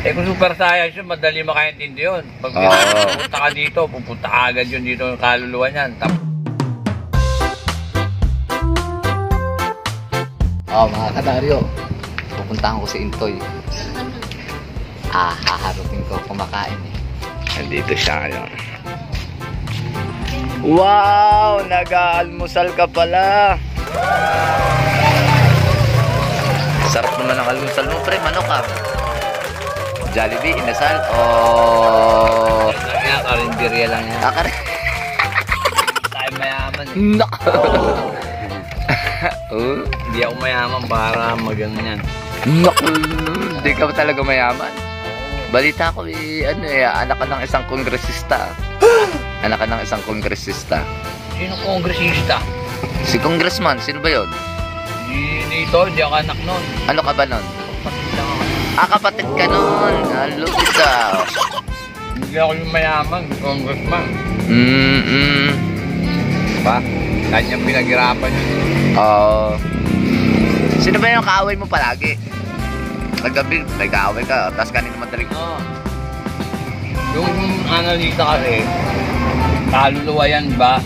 Eh kung super science yun, madali makaintindi yun. Pag pupunta ka dito, pupunta ka agad yun dito yung kaluluwa niyan. Mga kadaryo, pupuntahan ko si Intoy. Haharutin ko kumakain eh. Nandito siya ngayon. Wow! Nag-aalmusal ka pala. Sarap naman ang almusal mo, pre. Manok ka. Jollibee, inasal, o... Karinderya lang yan. Tayo mayaman eh. Nako! Hindi ako mayaman para magano yan. Nako! Hindi ka talaga mayaman. Balita ko anak ka ng isang kongresista. Anak ka ng isang kongresista. Sino kongresista? Si congressman, sino ba yun? Dito, hindi ako anak nun. Ano ka ba nun? Kapatid lang ako. Kapatid ka nun. Lupit ka. Hindi ako yung mayaman, congressman. Pa? Kanyang pinaghirapan yun. Sino ba yung kaaway mo palagi? Naggabi, may kaaway ka, tapos kanina madaling. Yung analisa kasi, kaluluwa yan ba?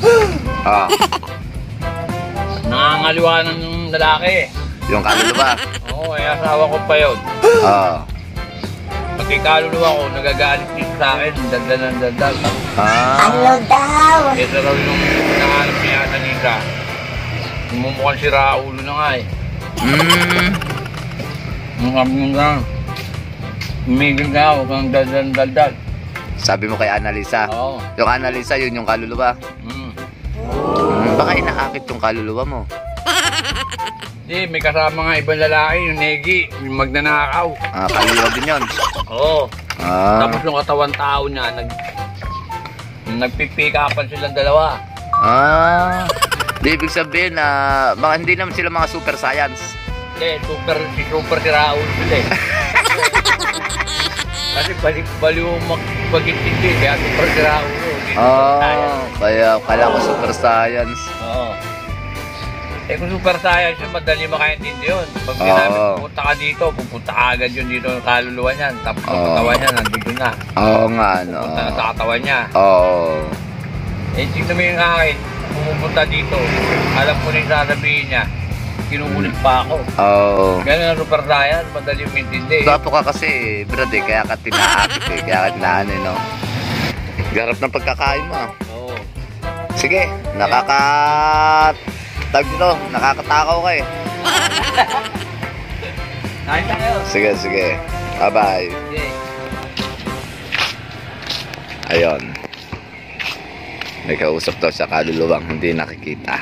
Nangangaliwa ng lalaki. Yung kaluluwa? Oo, asawa ko pa yun. Pag kaluluwa ko, nagagalit dito sa akin, daldal ng daldal. Ano daw? Ito raw yung nanganap niya sa Nisa. Mumukhang si Raulo na nga eh. Sabi nga, umigil ka, huwag kang daldal. Sabi mo kay Annalisa? Oo. Yung Annalisa, yun yung kaluluwa? Baka inaakit yung kaluluwa mo? Hindi, may kasama nga ibang lalaki, yung Negi, yung magnanakaw. Kaluluwa din yun? Oo. Tapos yung katawan tao niya, nagpipikapan silang dalawa. Di ibig sabihin na hindi naman sila mga super science. Hindi, super si Raul sila eh. Kasi baliw mag-intindi, kaya super si Raul. Kaya pala ko super science. Oo. Eh kung super science yun, madali makaintindi yun. Pag pupunta ka dito, pupunta ka agad yun dito yung kaluluwa niyan. Tapos yung katawan niya, nandito na. Nga, Pupunta na sa katawan niya. Eh, tignan mo yung akin, pumupunta dito. Alam ko na yung sasabihin niya. Kinukulit pa ako. Ganun ang super science, madali umintindi. Gapo ka kasi, brad kaya ka tinaakit kaya ka tinaano no? Garap ng pagkakain mo Oo. Sige, nakakatakaw ka eh. Kain tayo. Sige. Bye-bye. Okay. Ayun. May kausap daw sa kaluluwang hindi nakikita.